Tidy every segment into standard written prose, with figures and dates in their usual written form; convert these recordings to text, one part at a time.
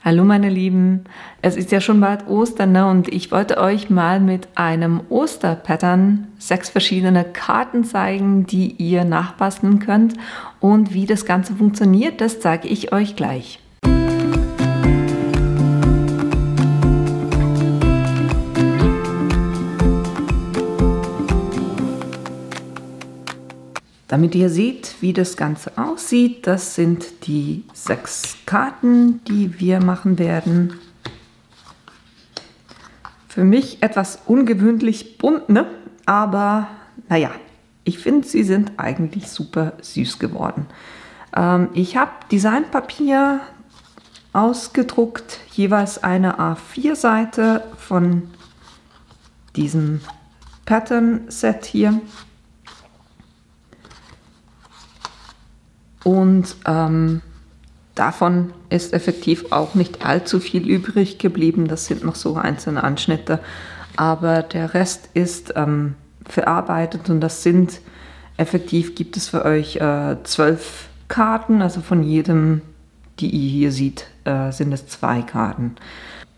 Hallo meine Lieben, es ist ja schon bald Ostern, ne? Und ich wollte euch mal mit einem Osterpattern 6 verschiedene Karten zeigen, die ihr nachbasteln könnt. Und wie das Ganze funktioniert, das zeige ich euch gleich. Damit ihr seht, wie das Ganze aussieht, das sind die 6 Karten, die wir machen werden. Für mich etwas ungewöhnlich bunt, ne? Aber naja, ich finde, sie sind eigentlich super süß geworden. Ich habe Designpapier ausgedruckt, jeweils eine A4-Seite von diesem Pattern-Set hier. Und davon ist effektiv auch nicht allzu viel übrig geblieben. Das sind noch so einzelne Anschnitte. Aber der Rest ist verarbeitet und das sind effektiv, gibt es für euch 12 Karten. Also von jedem, die ihr hier seht, sind es 2 Karten.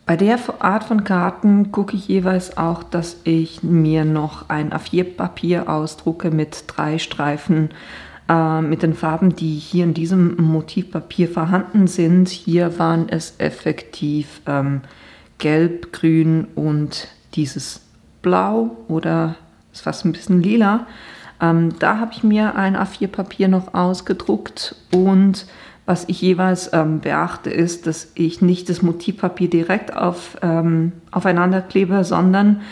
Bei der Art von Karten gucke ich jeweils auch, dass ich mir noch ein A4-Papier ausdrucke mit 3 Streifen mit den Farben, die hier in diesem Motivpapier vorhanden sind. Hier waren es effektiv Gelb, Grün und dieses Blau oder ist fast ein bisschen lila. Da habe ich mir ein A4-Papier noch ausgedruckt und was ich jeweils beachte, ist, dass ich nicht das Motivpapier direkt aufeinander klebe, sondern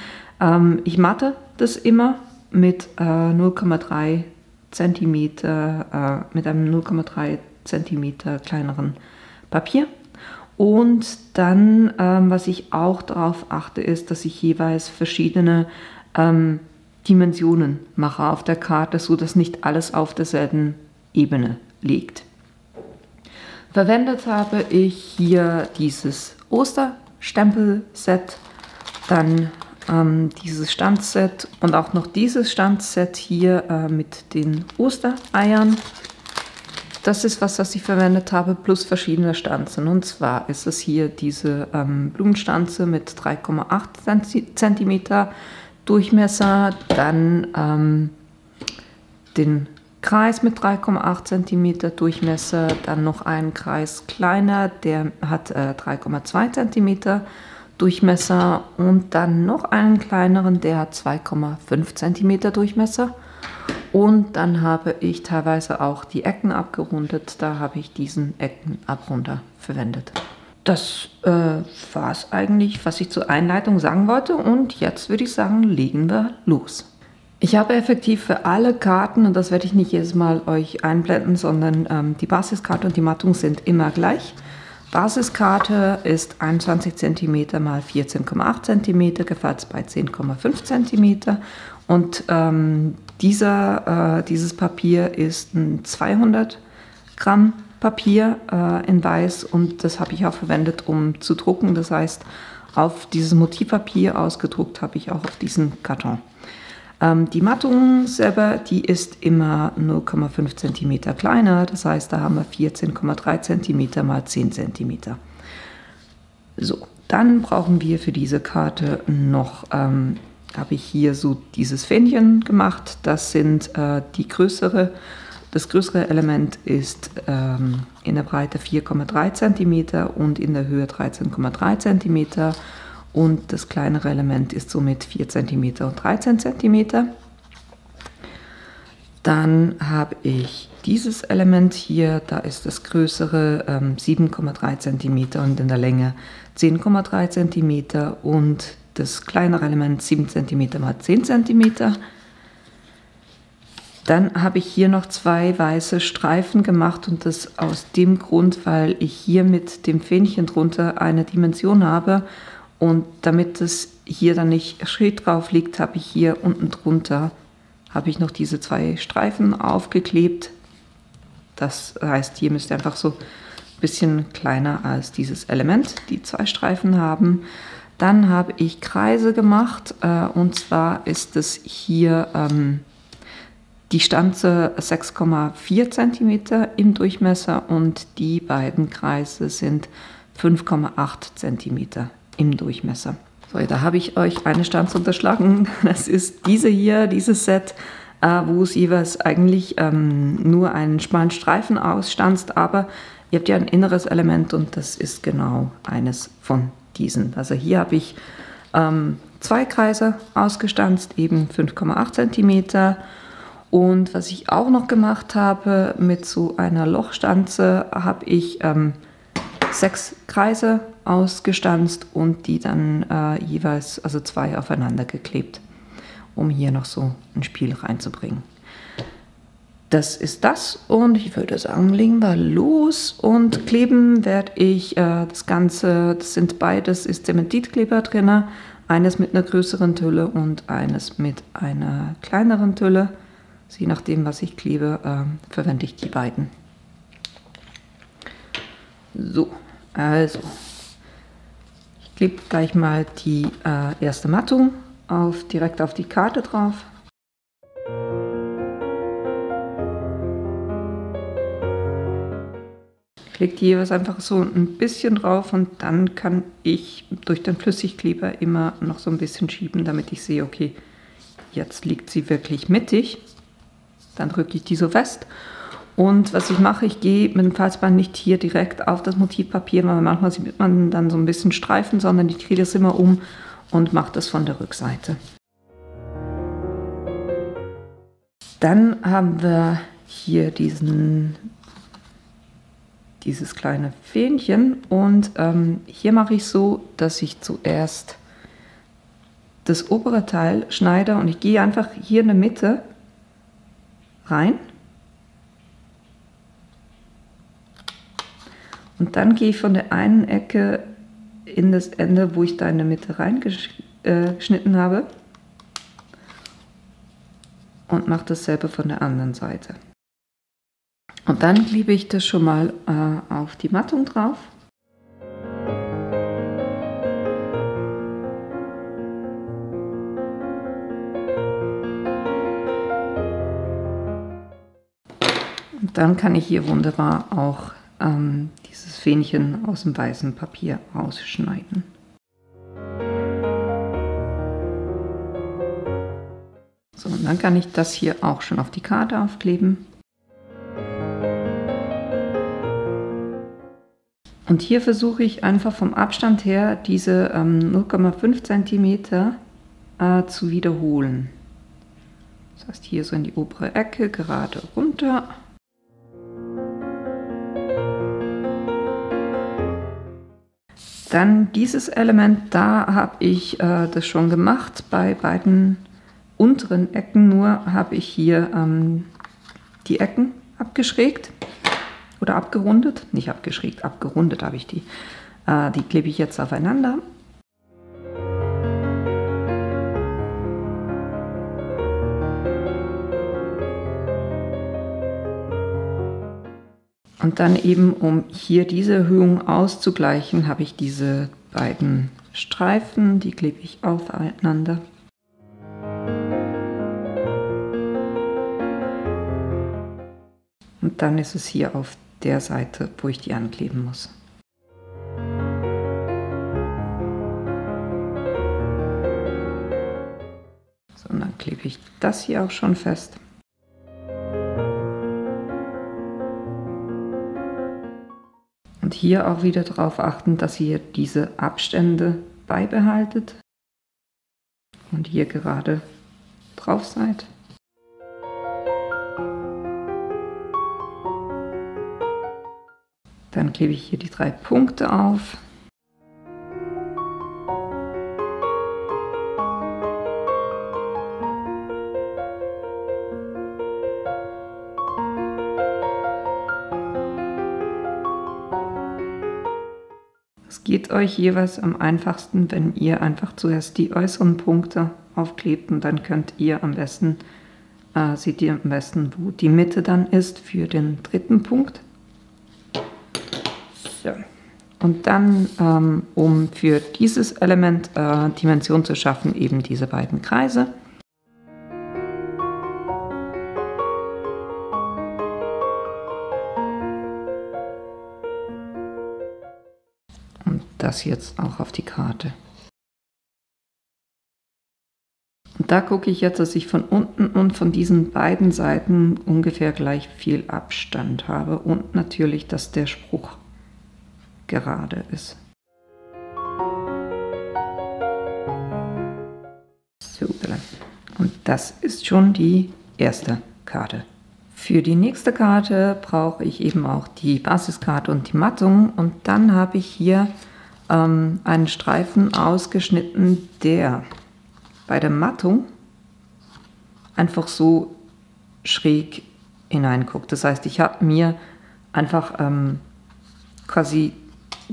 ich matte das immer mit 0,3 Zentimeter, mit einem 0,3 Zentimeter kleineren Papier. Und dann, was ich auch darauf achte, ist, dass ich jeweils verschiedene Dimensionen mache auf der Karte, sodass nicht alles auf derselben Ebene liegt. Verwendet habe ich hier dieses Osterstempel-Set, dann dieses Stanzset und auch noch dieses Stanzset hier mit den Ostereiern. Das ist was ich verwendet habe, plus verschiedene Stanzen. Und zwar ist es hier diese Blumenstanze mit 3,8 cm Durchmesser, dann den Kreis mit 3,8 cm Durchmesser, dann noch einen Kreis kleiner, der hat 3,2 cm Durchmesser und dann noch einen kleineren, der hat 2,5 cm Durchmesser. Und dann habe ich teilweise auch die Ecken abgerundet, da habe ich diesen Eckenabrunder verwendet. Das war es eigentlich, was ich zur Einleitung sagen wollte, und jetzt würde ich sagen, legen wir los. Ich habe effektiv für alle Karten, und das werde ich nicht jedes Mal euch einblenden, sondern die Basiskarte und die Mattung sind immer gleich. Basiskarte ist 21 cm x 14,8 cm, gefaltet bei 10,5 cm. Und dieses Papier ist ein 200 Gramm Papier in Weiß und das habe ich auch verwendet, um zu drucken. Das heißt, auf dieses Motivpapier ausgedruckt habe ich auch auf diesen Karton. Die Mattung selber, die ist immer 0,5 cm kleiner, das heißt, da haben wir 14,3 cm mal 10 cm. So, dann brauchen wir für diese Karte noch, habe ich hier so dieses Fähnchen gemacht, das sind das größere Element ist in der Breite 4,3 cm und in der Höhe 13,3 cm. Und das kleinere Element ist somit 4 cm und 13 cm. Dann habe ich dieses Element hier, da ist das größere 7,3 cm und in der Länge 10,3 cm und das kleinere Element 7 cm mal 10 cm. Dann habe ich hier noch 2 weiße Streifen gemacht und das aus dem Grund, weil ich hier mit dem Fähnchen drunter eine Dimension habe. Und damit es hier dann nicht schräg drauf liegt, habe ich hier unten drunter noch diese 2 Streifen aufgeklebt. Das heißt, hier müsst ihr einfach so ein bisschen kleiner als dieses Element die 2 Streifen haben. Dann habe ich Kreise gemacht und zwar ist es hier die Stanze 6,4 cm im Durchmesser und die beiden Kreise sind 5,8 cm im Durchmesser. So, da habe ich euch eine Stanze unterschlagen. Das ist diese hier, dieses Set, wo es jeweils eigentlich nur einen schmalen Streifen ausstanzt, aber ihr habt ja ein inneres Element und das ist genau eines von diesen. Also hier habe ich 2 Kreise ausgestanzt, eben 5,8 cm. Und was ich auch noch gemacht habe mit so einer Lochstanze, habe ich 6 Kreise ausgestanzt und die dann jeweils, also 2 aufeinander geklebt, um hier noch so ein Spiel reinzubringen. Das ist das und ich würde sagen, legen wir los und kleben werde ich das Ganze, das sind beides, ist Zementitkleber drin, eines mit einer größeren Tülle und eines mit einer kleineren Tülle. Je nachdem, was ich klebe, verwende ich die beiden. So, also ich klebe gleich mal die erste Mattung direkt auf die Karte drauf. Ich lege die jeweils einfach so ein bisschen drauf und dann kann ich durch den Flüssigkleber immer noch so ein bisschen schieben, damit ich sehe, okay, jetzt liegt sie wirklich mittig. Dann drücke ich die so fest. Und was ich mache, ich gehe mit dem Falzband nicht hier direkt auf das Motivpapier, weil manchmal sieht man dann so ein bisschen Streifen, sondern ich drehe das immer um und mache das von der Rückseite. Dann haben wir hier dieses kleine Fähnchen und hier mache ich so, dass ich zuerst das obere Teil schneide und ich gehe einfach hier in der Mitte rein und dann gehe ich von der einen Ecke in das Ende, wo ich da in der Mitte reingeschnitten habe und mache dasselbe von der anderen Seite. Und dann klebe ich das schon mal auf die Mattung drauf. Und dann kann ich hier wunderbar auch dieses Fähnchen aus dem weißen Papier ausschneiden. So, und dann kann ich das hier auch schon auf die Karte aufkleben. Und hier versuche ich einfach vom Abstand her diese 0,5 cm zu wiederholen. Das heißt hier so in die obere Ecke, gerade runter. Dann dieses Element, da habe ich das schon gemacht. Bei beiden unteren Ecken nur habe ich hier die Ecken abgeschrägt oder abgerundet. Nicht abgeschrägt, abgerundet habe ich die. Die klebe ich jetzt aufeinander. Und dann eben, um hier diese Erhöhung auszugleichen, habe ich diese beiden Streifen, die klebe ich aufeinander. Und dann ist es hier auf der Seite, wo ich die ankleben muss. So, und dann klebe ich das hier auch schon fest. Und hier auch wieder darauf achten, dass ihr diese Abstände beibehaltet und hier gerade drauf seid. Dann klebe ich hier die 3 Punkte auf. Es geht euch jeweils am einfachsten, wenn ihr einfach zuerst die äußeren Punkte aufklebt und dann könnt ihr am besten, seht ihr am besten, wo die Mitte dann ist für den 3. Punkt. So. Und dann, um für dieses Element Dimension zu schaffen, eben diese beiden Kreise. Und das jetzt auch auf die Karte. Und da gucke ich jetzt, dass ich von unten und von diesen beiden Seiten ungefähr gleich viel Abstand habe. Und natürlich, dass der Spruch gerade ist. So, und das ist schon die erste Karte. Für die nächste Karte brauche ich eben auch die Basiskarte und die Mattung. Und dann habe ich hier einen Streifen ausgeschnitten, der bei der Mattung einfach so schräg hineinguckt. Das heißt, ich habe mir einfach quasi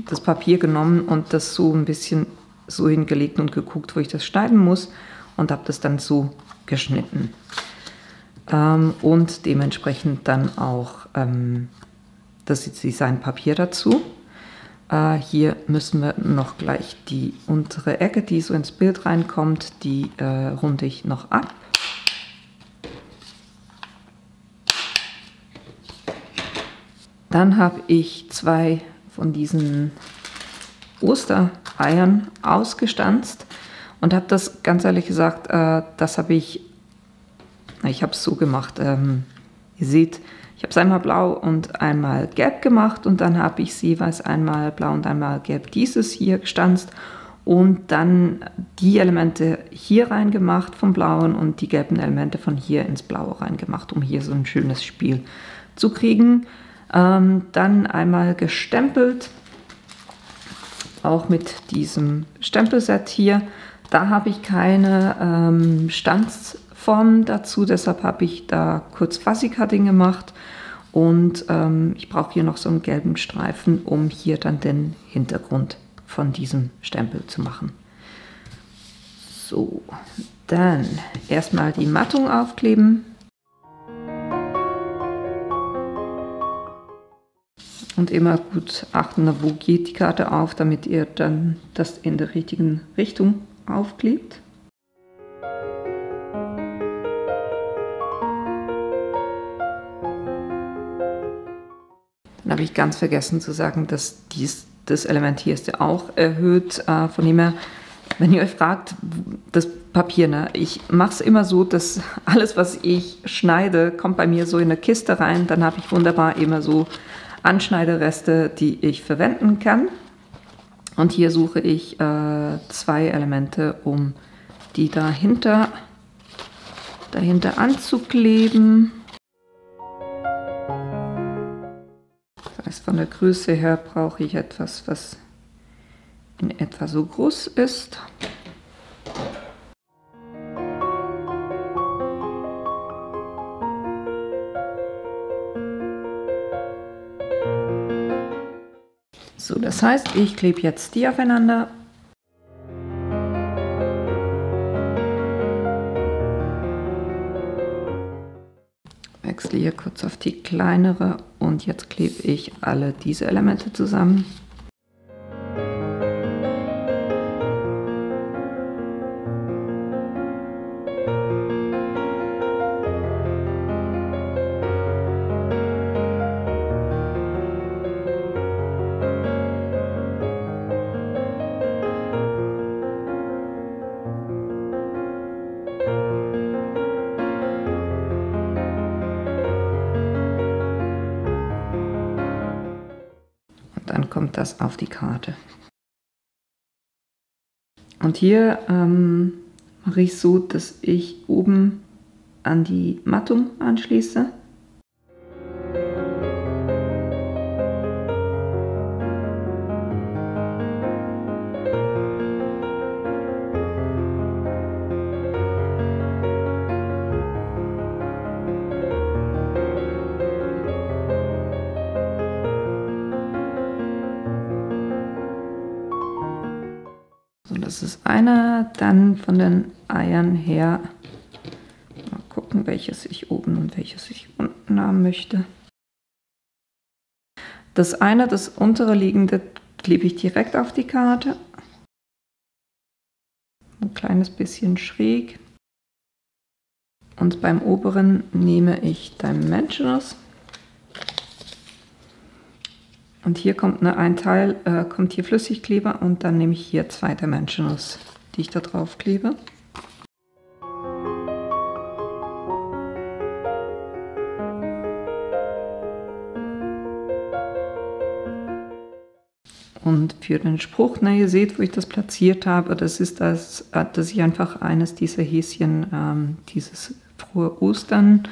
das Papier genommen und das so ein bisschen so hingelegt und geguckt, wo ich das schneiden muss, und habe das dann so geschnitten. Und dementsprechend dann auch das Designpapier dazu. Hier müssen wir noch gleich die untere Ecke, die so ins Bild reinkommt, die runde ich noch ab. Dann habe ich 2 von diesen Ostereiern ausgestanzt und habe das, ganz ehrlich gesagt, das habe ich habe es so gemacht. Ihr seht, ich habe es einmal blau und einmal gelb gemacht und dann habe ich sie jeweils einmal blau und einmal gelb dieses hier gestanzt und dann die Elemente hier reingemacht vom Blauen und die gelben Elemente von hier ins Blaue reingemacht, um hier so ein schönes Spiel zu kriegen. Dann einmal gestempelt, auch mit diesem Stempelset hier. Da habe ich keine Stanzform dazu, deshalb habe ich da kurz Fuzzy Cutting gemacht und ich brauche hier noch so einen gelben Streifen, um hier dann den Hintergrund von diesem Stempel zu machen. So, dann erstmal die Mattung aufkleben. Und immer gut achten, wo geht die Karte auf, damit ihr dann das in der richtigen Richtung aufklebt. Dann habe ich ganz vergessen zu sagen, dass das Element hier ist ja auch erhöht. Von dem her, wenn ihr euch fragt, das Papier, ne, ich mache es immer so, dass alles, was ich schneide, kommt bei mir so in eine Kiste rein. Dann habe ich wunderbar immer so Anschneidereste, die ich verwenden kann. Und hier suche ich 2 Elemente, um die dahinter anzukleben. Das heißt, von der Größe her brauche ich etwas, was in etwa so groß ist. So, das heißt, ich klebe jetzt die aufeinander. Wechsle hier kurz auf die kleinere und jetzt klebe ich alle diese Elemente zusammen. Dann kommt das auf die Karte. Und hier mache ich so, dass ich oben an die Mattung anschließe. Das ist einer, dann von den Eiern her, mal gucken, welches ich oben und welches ich unten haben möchte. Das eine, das untere liegende, klebe ich direkt auf die Karte. Ein kleines bisschen schräg. Und beim oberen nehme ich Dimensionals Und hier kommt ein Teil, kommt hier Flüssigkleber und dann nehme ich hier 2 Dimensionals, die ich da drauf klebe. Und für den Spruch, na, ihr seht, wo ich das platziert habe, das ist das, dass ich einfach eines dieser Häschen, dieses Frohe Ostern,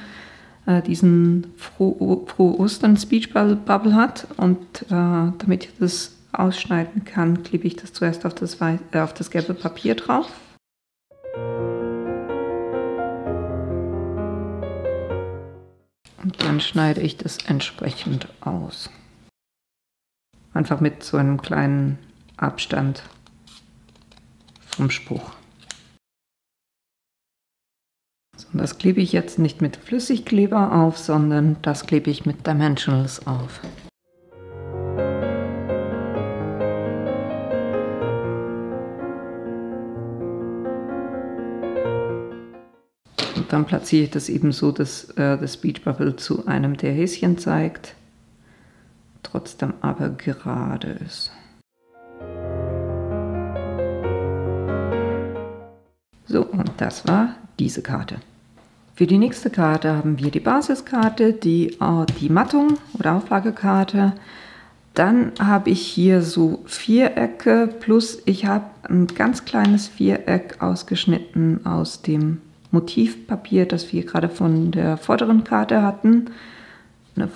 diesen Frohe Ostern Speech Bubble hat. Und damit ich das ausschneiden kann, klebe ich das zuerst auf das gelbe Papier drauf. Und dann schneide ich das entsprechend aus. Einfach mit so einem kleinen Abstand vom Spruch. So, und das klebe ich jetzt nicht mit Flüssigkleber auf, sondern das klebe ich mit Dimensionals auf. Und dann platziere ich das eben so, dass das Speech Bubble zu einem der Häschen zeigt, trotzdem aber gerade ist. So, und das war diese Karte. Für die nächste Karte haben wir die Basiskarte, die Mattung oder Auflagekarte. Dann habe ich hier so Vierecke, plus ich habe ein ganz kleines Viereck ausgeschnitten aus dem Motivpapier, das wir gerade von der vorderen Karte hatten,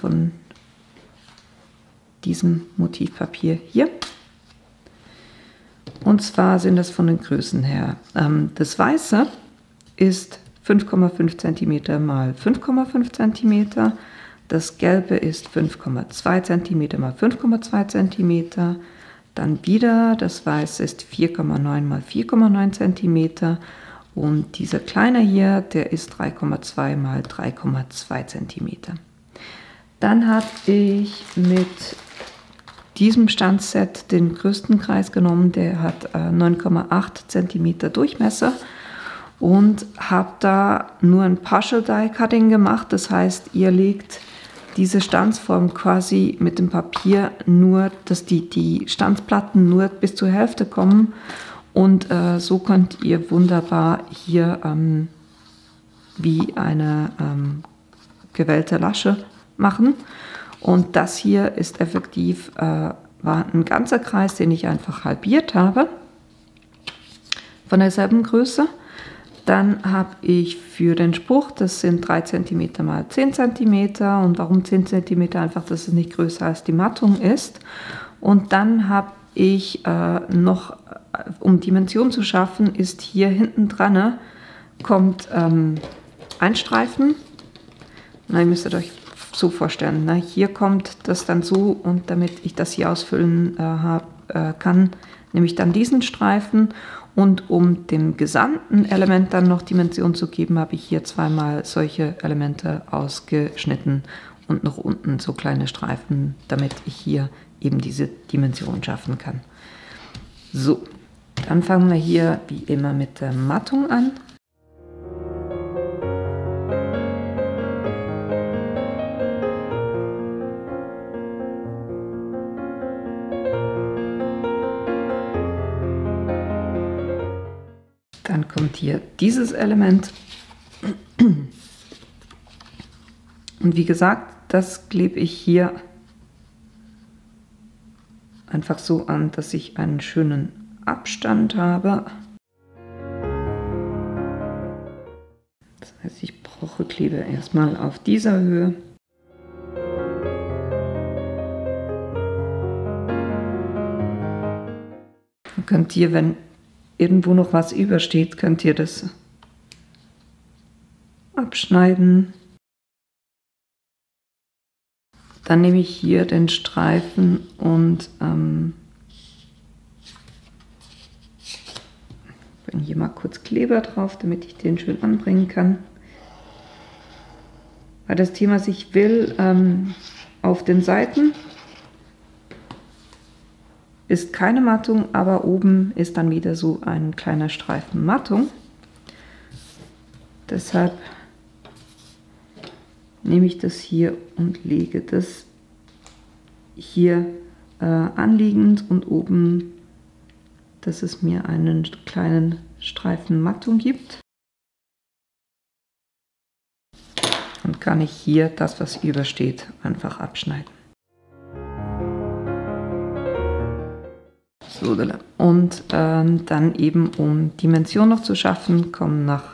von diesem Motivpapier hier. Und zwar sind das von den Größen her. Das Weiße ist 5,5 cm mal 5,5 cm. Das Gelbe ist 5,2 cm mal 5,2 cm. Dann wieder das Weiße ist 4,9 mal 4,9 cm. Und dieser kleine hier, der ist 3,2 mal 3,2 cm. Dann habe ich mit diesem Stanzset den größten Kreis genommen, der hat 9,8 cm Durchmesser und habe da nur ein Partial Die Cutting gemacht. Das heißt, ihr legt diese Stanzform quasi mit dem Papier nur, dass die Stanzplatten nur bis zur Hälfte kommen und so könnt ihr wunderbar hier wie eine gewellte Lasche machen. Und das hier ist effektiv, war ein ganzer Kreis, den ich einfach halbiert habe, von derselben Größe. Dann habe ich für den Spruch, das sind 3 cm mal 10 cm. Und warum 10 cm? Einfach, dass es nicht größer als die Mattung ist. Und dann habe ich noch, um Dimension zu schaffen, ist hier hinten dran, kommt ein Streifen. Na, ihr müsstet euch so vorstellen. Na, hier kommt das dann so, und damit ich das hier ausfüllen kann, nehme ich dann diesen Streifen, und um dem gesamten Element dann noch Dimension zu geben, habe ich hier zweimal solche Elemente ausgeschnitten und noch unten so kleine Streifen, damit ich hier eben diese Dimension schaffen kann. So, dann fangen wir hier wie immer mit der Mattung an. Dann kommt hier dieses Element. Und wie gesagt, das klebe ich hier einfach so an, dass ich einen schönen Abstand habe. Das heißt, ich brauche Klebe erstmal auf dieser Höhe. Dann könnt ihr, wenn irgendwo noch was übersteht, könnt ihr das abschneiden. Dann nehme ich hier den Streifen und bringe hier mal kurz Kleber drauf, damit ich den schön anbringen kann. Weil das Thema ist, ich will auf den Seiten ist keine Mattung, aber oben ist dann wieder so ein kleiner Streifen Mattung. Deshalb nehme ich das hier und lege das hier anliegend und oben, dass es mir einen kleinen Streifen Mattung gibt. Und kann ich hier das, was übersteht, einfach abschneiden. So, und dann eben, um Dimension noch zu schaffen, kommen noch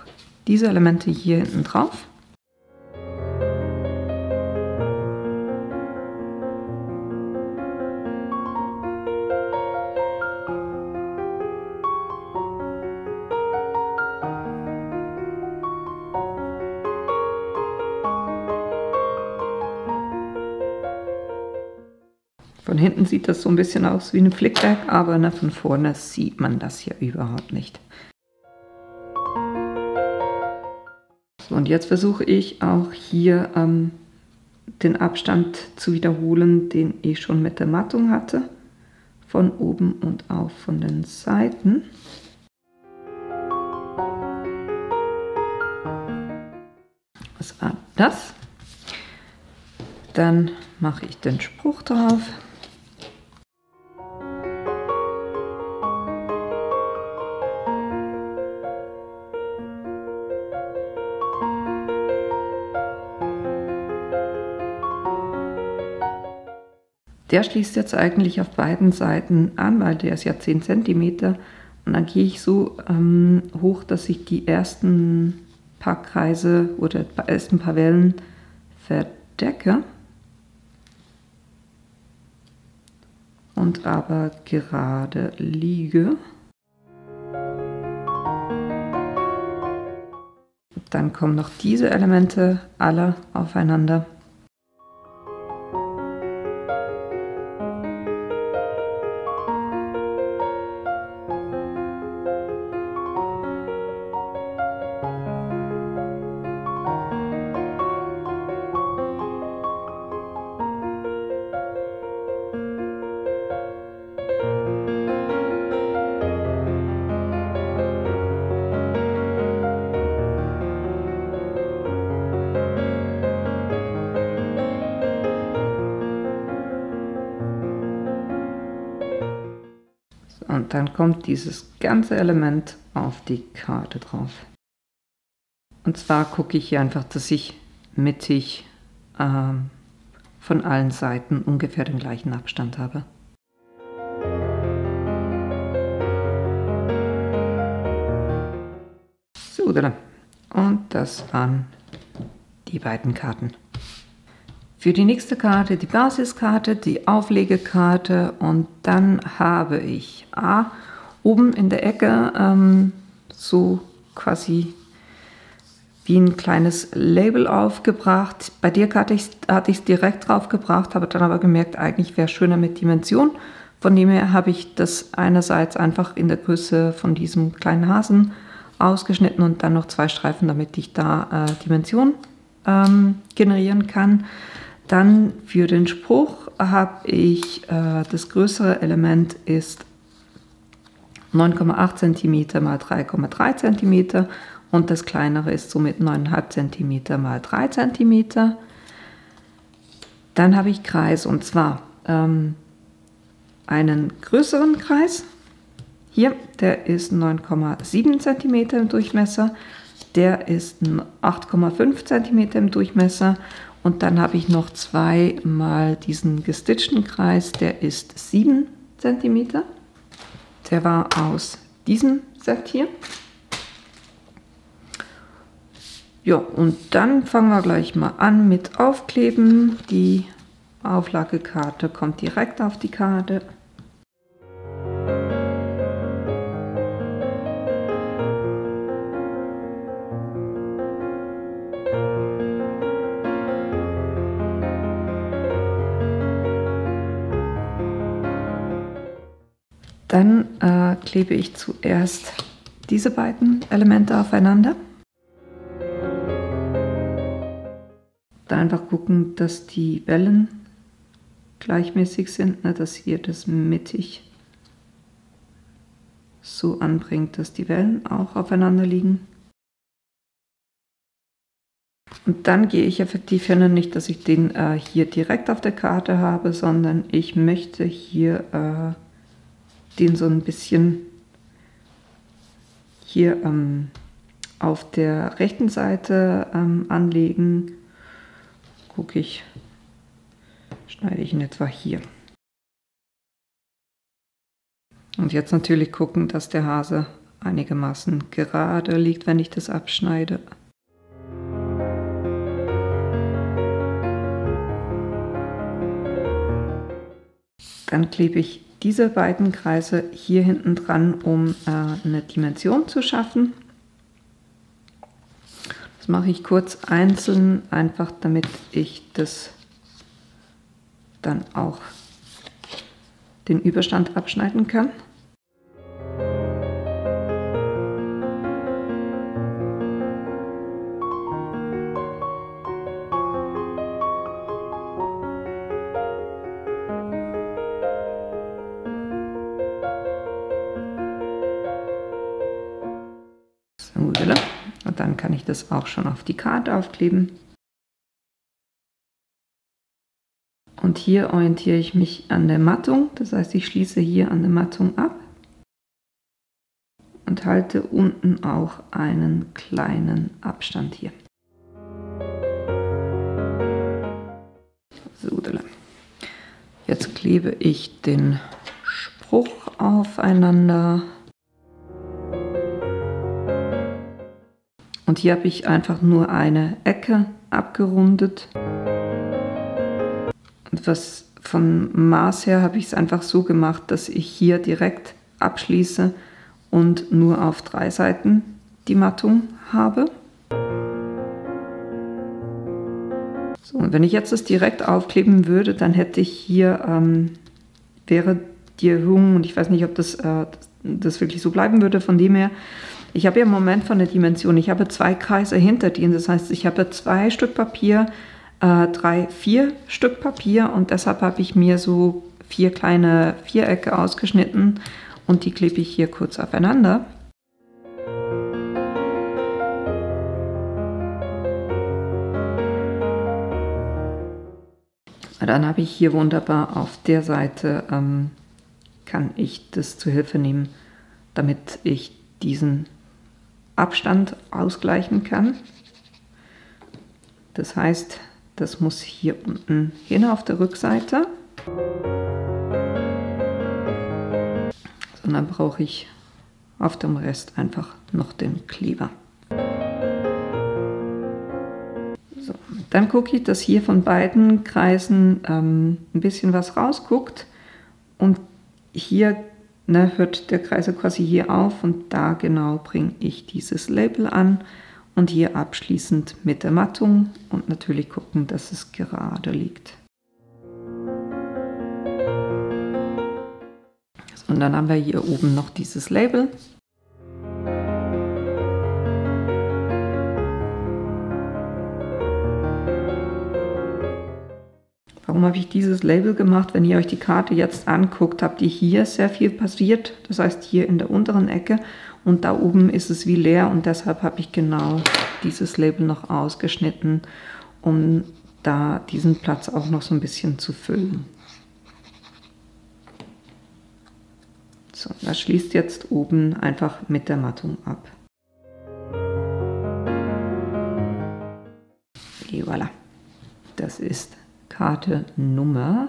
diese Elemente hier hinten drauf. Von hinten sieht das so ein bisschen aus wie ein Flickwerk, aber von vorne sieht man das hier überhaupt nicht. So, und jetzt versuche ich auch hier den Abstand zu wiederholen, den ich schon mit der Mattung hatte. Von oben und auch von den Seiten. Was war das? Dann mache ich den Spruch drauf. Der schließt jetzt eigentlich auf beiden Seiten an, weil der ist ja 10 cm. Und dann gehe ich so hoch, dass ich die ersten paar Kreise oder die ersten paar Wellen verdecke. Und aber gerade liege. Dann kommen noch diese Elemente alle aufeinander. Und dann kommt dieses ganze Element auf die Karte drauf. Und zwar gucke ich hier einfach, dass ich mittig von allen Seiten ungefähr den gleichen Abstand habe. So, und das waren die beiden Karten. Für die nächste Karte die Basiskarte, die Auflegekarte und dann habe ich oben in der Ecke so quasi wie ein kleines Label aufgebracht. Bei der Karte hatte ich es direkt drauf gebracht, habe dann aber gemerkt, eigentlich wäre es schöner mit Dimension. Von dem her habe ich das einerseits einfach in der Größe von diesem kleinen Hasen ausgeschnitten und dann noch 2 Streifen, damit ich da Dimension generieren kann. Dann für den Spruch habe ich, das größere Element ist 9,8 cm mal 3,3 cm und das kleinere ist somit 9,5 cm mal 3 cm. Dann habe ich Kreis und zwar einen größeren Kreis. Hier, der ist 9,7 cm im Durchmesser, der ist 8,5 cm im Durchmesser. Und dann habe ich noch 2 mal diesen gestitchten Kreis, der ist 7 cm. Der war aus diesem Set hier. Ja, und dann fangen wir gleich mal an mit Aufkleben. Die Auflagekarte kommt direkt auf die Karte. Dann klebe ich zuerst diese beiden Elemente aufeinander. Dann einfach gucken, dass die Wellen gleichmäßig sind, ne, dass ihr das mittig so anbringt, dass die Wellen auch aufeinander liegen. Und dann gehe ich effektiv hin, nicht, dass ich den hier direkt auf der Karte habe, sondern ich möchte hier den so ein bisschen hier auf der rechten Seite anlegen. Gucke ich, schneide ich ihn etwa hier. Und jetzt natürlich gucken, dass der Hase einigermaßen gerade liegt, wenn ich das abschneide. Dann klebe ich diese beiden Kreise hier hinten dran, um eine Dimension zu schaffen. Das mache ich kurz einzeln, einfach damit ich das dann auch den Überstand abschneiden kann. Und dann kann ich das auch schon auf die Karte aufkleben. Und hier orientiere ich mich an der Mattung, das heißt, ich schließe hier an der Mattung ab und halte unten auch einen kleinen Abstand hier. So, jetzt klebe ich den Spruch aufeinander. Und hier habe ich einfach nur eine Ecke abgerundet. Und was vom Maß her habe ich es einfach so gemacht, dass ich hier direkt abschließe und nur auf 3 Seiten die Mattung habe. So, und wenn ich jetzt das direkt aufkleben würde, dann hätte ich hier, wäre die Erhöhung, und ich weiß nicht, ob das wirklich so bleiben würde, von dem her, ich habe ja im Moment von der Dimension, ich habe 2 Kreise hinter denen, das heißt, ich habe 2 Stück Papier, 4 Stück Papier und deshalb habe ich mir so 4 kleine Vierecke ausgeschnitten und die klebe ich hier kurz aufeinander. Dann habe ich hier wunderbar auf der Seite, kann ich das zu Hilfe nehmen, damit ich diesen Abstand ausgleichen kann. Das heißt, das muss hier unten hin auf der Rückseite. Und dann brauche ich auf dem Rest einfach noch den Kleber. So, dann gucke ich, dass hier von beiden Kreisen ein bisschen was rausguckt und hier hört der Kreis quasi hier auf und da genau bringe ich dieses Label an und hier abschließend mit der Mattung und natürlich gucken, dass es gerade liegt. Und dann haben wir hier oben noch dieses Label. Warum habe ich dieses Label gemacht? Wenn ihr euch die Karte jetzt anguckt, habt ihr hier sehr viel passiert. Das heißt hier in der unteren Ecke und da oben ist es wie leer und deshalb habe ich genau dieses Label noch ausgeschnitten, um da diesen Platz auch noch so ein bisschen zu füllen. So, das schließt jetzt oben einfach mit der Mattung ab. Okay, voilà. Das ist Karte Nummer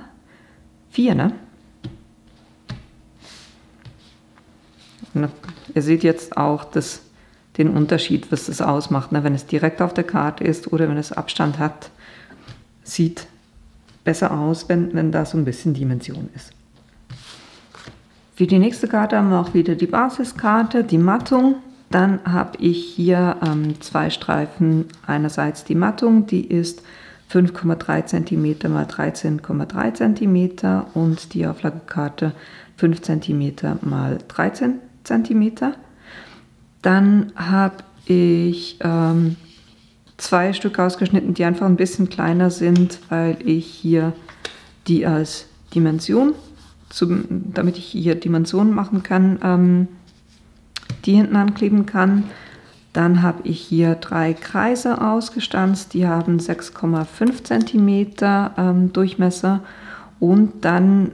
4, ne? Und ihr seht jetzt auch den Unterschied, was das ausmacht, ne? Wenn es direkt auf der Karte ist oder wenn es Abstand hat, sieht besser aus, wenn da so ein bisschen Dimension ist. Für die nächste Karte haben wir auch wieder die Basiskarte, die Mattung. Dann habe ich hier 2 Streifen, einerseits die Mattung, die ist 5,3 cm mal 13,3 cm und die Auflagekarte 5 cm mal 13 cm. Dann habe ich 2 Stück ausgeschnitten, die einfach ein bisschen kleiner sind, weil ich hier die als Dimension, damit ich hier Dimensionen machen kann, die hinten ankleben kann. Dann habe ich hier 3 Kreise ausgestanzt, die haben 6,5 cm Durchmesser und dann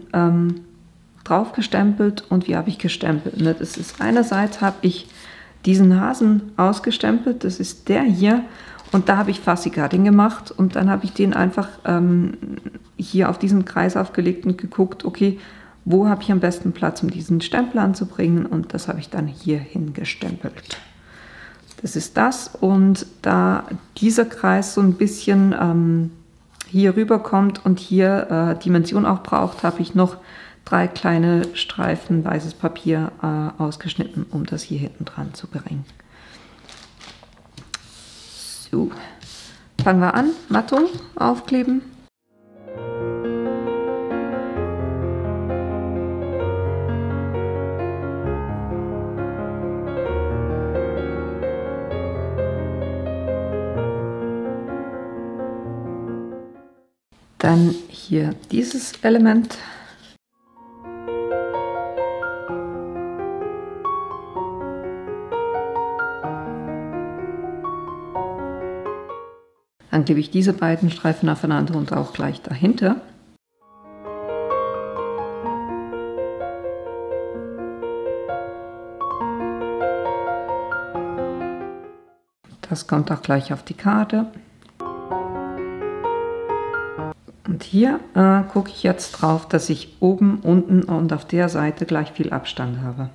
drauf gestempelt. Und wie habe ich gestempelt? Ne? Das ist einerseits habe ich diesen Hasen ausgestempelt, das ist der hier, und da habe ich Fussy Cutting gemacht und dann habe ich den einfach hier auf diesen Kreis aufgelegt und geguckt, okay, wo habe ich am besten Platz, um diesen Stempel anzubringen, und das habe ich dann hier hingestempelt. Das ist das, und da dieser Kreis so ein bisschen hier rüber kommt und hier Dimension auch braucht, habe ich noch 3 kleine Streifen weißes Papier ausgeschnitten, um das hier hinten dran zu bringen. So, fangen wir an, Mattung aufkleben. Dann hier dieses Element. Dann klebe ich diese beiden Streifen aufeinander und auch gleich dahinter. Das kommt auch gleich auf die Karte. Und hier gucke ich jetzt drauf, dass ich oben, unten und auf der Seite gleich viel Abstand habe.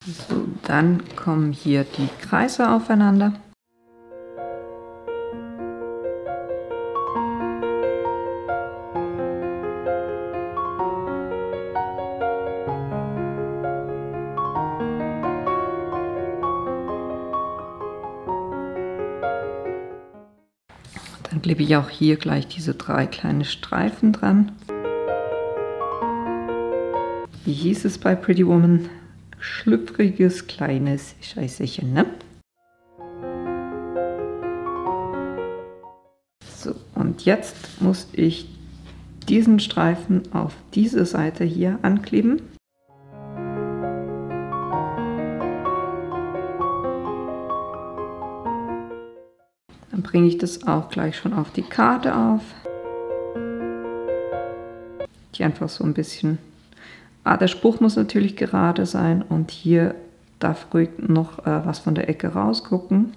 So, dann kommen hier die Kreise aufeinander. Dann klebe ich auch hier gleich diese 3 kleine Streifen dran. Wie hieß es bei Pretty Woman? Schlüpfriges kleines Scheißerchen, ne? So, und jetzt muss ich diesen Streifen auf diese Seite hier ankleben. Dann bringe ich das auch gleich schon auf die Karte auf. Die einfach so ein bisschen... der Spruch muss natürlich gerade sein und hier darf ruhig noch was von der Ecke rausgucken.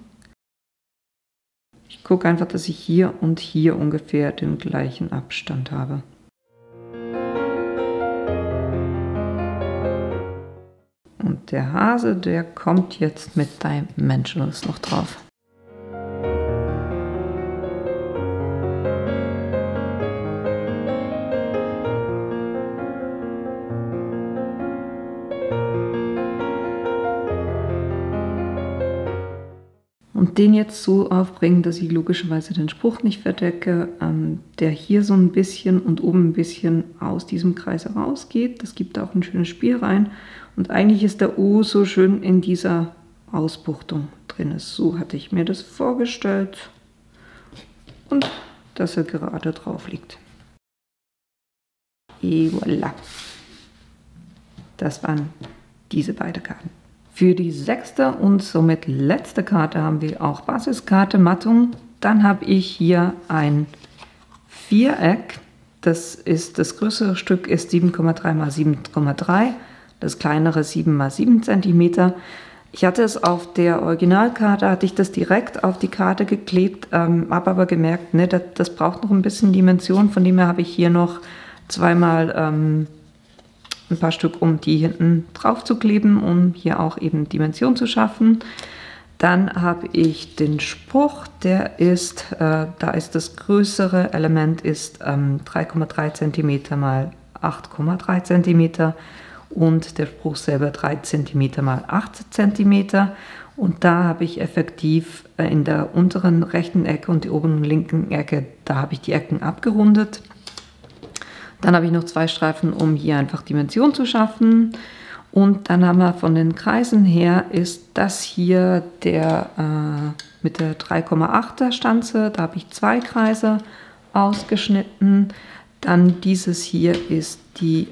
Ich gucke einfach, dass ich hier und hier ungefähr den gleichen Abstand habe. Und der Hase, der kommt jetzt mit Dimensionals noch drauf. Und den jetzt so aufbringen, dass ich logischerweise den Spruch nicht verdecke, der hier so ein bisschen und oben ein bisschen aus diesem Kreis herausgeht. Das gibt auch ein schönes Spiel rein. Und eigentlich ist der O so schön in dieser Ausbuchtung drin. So hatte ich mir das vorgestellt. Und dass er gerade drauf liegt. Et voilà. Das waren diese beiden Karten. Für die 6. und somit letzte Karte haben wir auch Basiskarte Mattung. Dann habe ich hier ein Viereck. Das größere Stück ist 7,3 x 7,3, das kleinere 7 x 7 cm. Ich hatte es auf der Originalkarte, hatte ich das direkt auf die Karte geklebt, habe aber gemerkt, ne, das braucht noch ein bisschen Dimension. Von dem her habe ich hier noch zweimal ein paar Stück, um die hinten drauf zu kleben, um hier auch eben Dimension zu schaffen. Dann habe ich den Spruch, der ist, da ist das größere Element ist 3,3 cm x 8,3 cm und der Spruch selber 3 cm x 8 cm. Und da habe ich effektiv in der unteren rechten Ecke und der oberen linken Ecke, da habe ich die Ecken abgerundet. Dann habe ich noch 2 Streifen, um hier einfach Dimension zu schaffen. Und dann haben wir von den Kreisen her, ist das hier der mit der 3,8er Stanze. Da habe ich 2 Kreise ausgeschnitten. Dann dieses hier ist die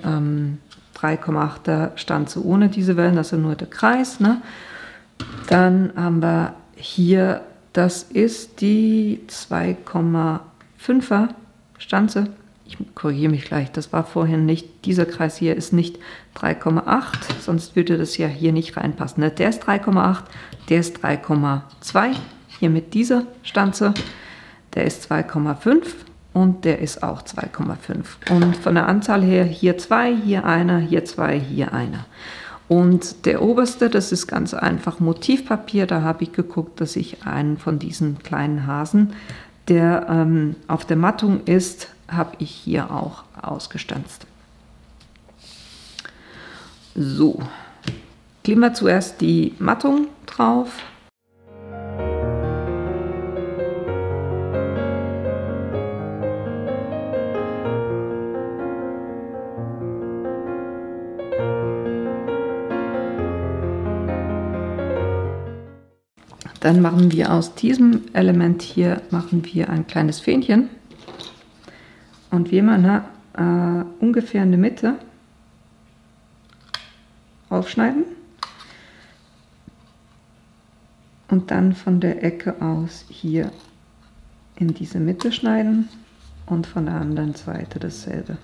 3,8er Stanze ohne diese Wellen, also nur der Kreis. Ne? Dann haben wir hier, das ist die 2,5er Stanze. Ich korrigiere mich gleich, das war vorhin nicht, dieser Kreis hier ist nicht 3,8, sonst würde das ja hier nicht reinpassen. Ne? Der ist 3,8, der ist 3,2, hier mit dieser Stanze, der ist 2,5 und der ist auch 2,5. Und von der Anzahl her hier 2, hier einer, hier 2, hier einer. Und der oberste, das ist ganz einfach Motivpapier, da habe ich geguckt, dass ich einen von diesen kleinen Hasen, der auf der Mattung ist, habe ich hier auch ausgestanzt. So, kleben wir zuerst die Mattung drauf. Dann machen wir aus diesem Element hier ein kleines Fähnchen. Und wie immer ungefähr in der Mitte aufschneiden und dann von der Ecke aus hier in diese Mitte schneiden und von der anderen Seite dasselbe.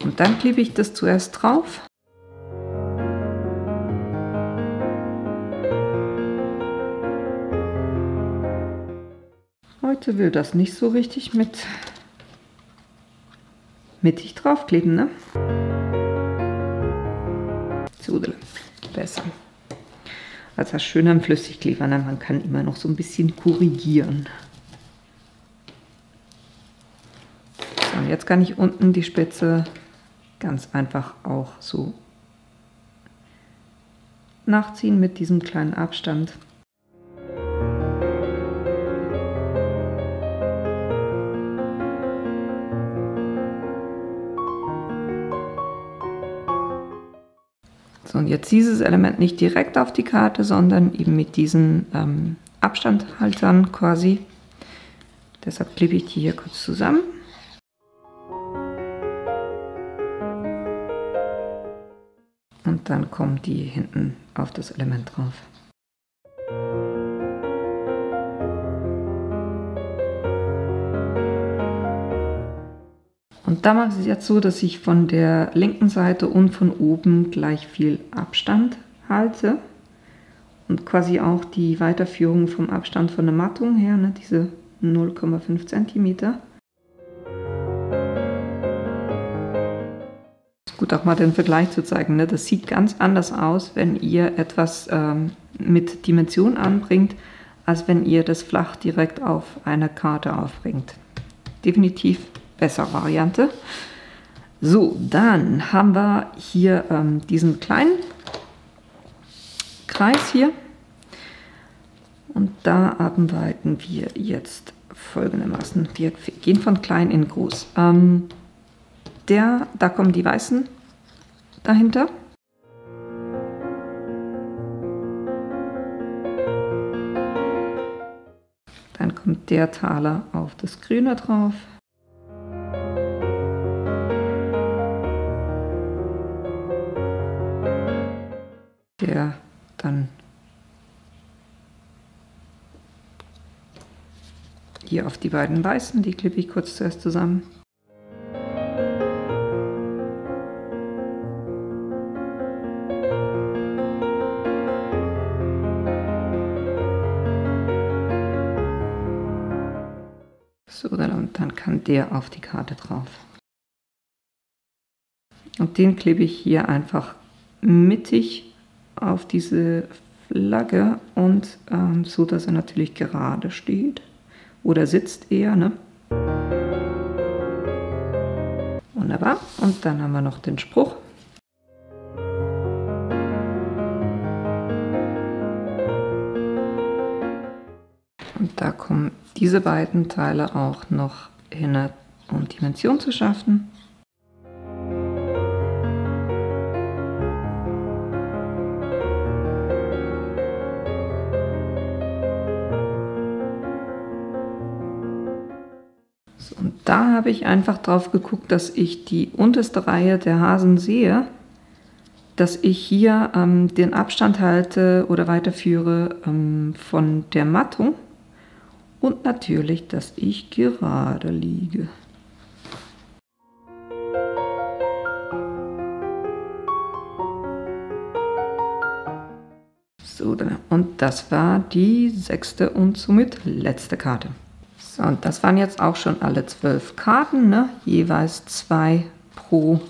Und dann klebe ich das zuerst drauf. Heute will das nicht so richtig mittig draufkleben, ne? So, besser. Also das Schöne am Flüssigkleber, ne? Man kann immer noch so ein bisschen korrigieren. So, und jetzt kann ich unten die Spitze ganz einfach auch so nachziehen mit diesem kleinen Abstand. So, und jetzt dieses Element nicht direkt auf die Karte, sondern eben mit diesen Abstandhaltern quasi. Deshalb klebe ich die hier kurz zusammen. Und dann kommen die hinten auf das Element drauf. Und da mache ich es jetzt so, dass ich von der linken Seite und von oben gleich viel Abstand halte. Und quasi auch die Weiterführung vom Abstand von der Mattung her, ne, diese 0,5 cm. Gut, auch mal den Vergleich zu zeigen. Ne? Das sieht ganz anders aus, wenn ihr etwas mit Dimension anbringt, als wenn ihr das flach direkt auf einer Karte aufbringt. Definitiv bessere Variante. So, dann haben wir hier diesen kleinen Kreis hier. Und da arbeiten wir jetzt folgendermaßen. Wir gehen von klein in groß. Da kommen die weißen dahinter. Dann kommt der Taler auf das Grüne drauf. Der dann hier auf die beiden weißen, die klippe ich kurz zuerst zusammen. So, und dann kann der auf die Karte drauf. Und den klebe ich hier einfach mittig auf diese Flagge und so, dass er natürlich gerade steht oder sitzt eher, ne? Wunderbar. Und dann haben wir noch den Spruch. Und da kommen diese beiden Teile auch noch hin, um Dimension zu schaffen. Und da habe ich einfach drauf geguckt, dass ich die unterste Reihe der Hasen sehe, dass ich hier den Abstand halte oder weiterführe von der Mattung und natürlich, dass ich gerade liege. So, und das war die 6. und somit letzte Karte. So, und das waren jetzt auch schon alle 12 Karten, ne? Jeweils 2 pro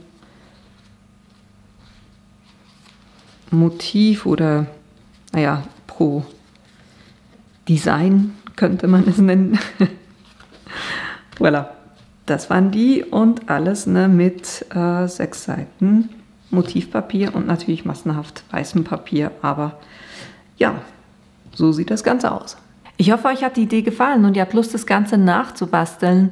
Motiv oder, naja, pro Design könnte man es nennen. Voilà, das waren die und alles, ne, mit 6 Seiten Motivpapier und natürlich massenhaft weißem Papier, aber ja, so sieht das Ganze aus. Ich hoffe, euch hat die Idee gefallen und ihr habt Lust, das Ganze nachzubasteln.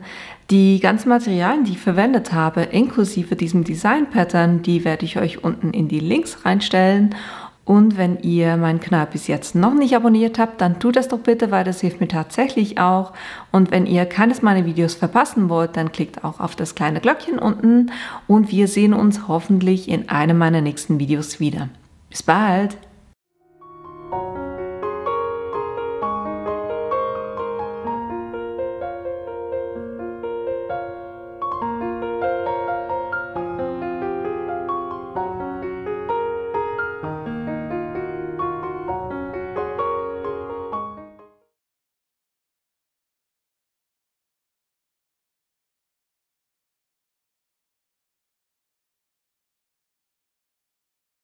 Die ganzen Materialien, die ich verwendet habe, inklusive diesem Design-Pattern, die werde ich euch unten in die Links reinstellen. Und wenn ihr meinen Kanal bis jetzt noch nicht abonniert habt, dann tut das doch bitte, weil das hilft mir tatsächlich auch. Und wenn ihr keines meiner Videos verpassen wollt, dann klickt auch auf das kleine Glöckchen unten und wir sehen uns hoffentlich in einem meiner nächsten Videos wieder. Bis bald!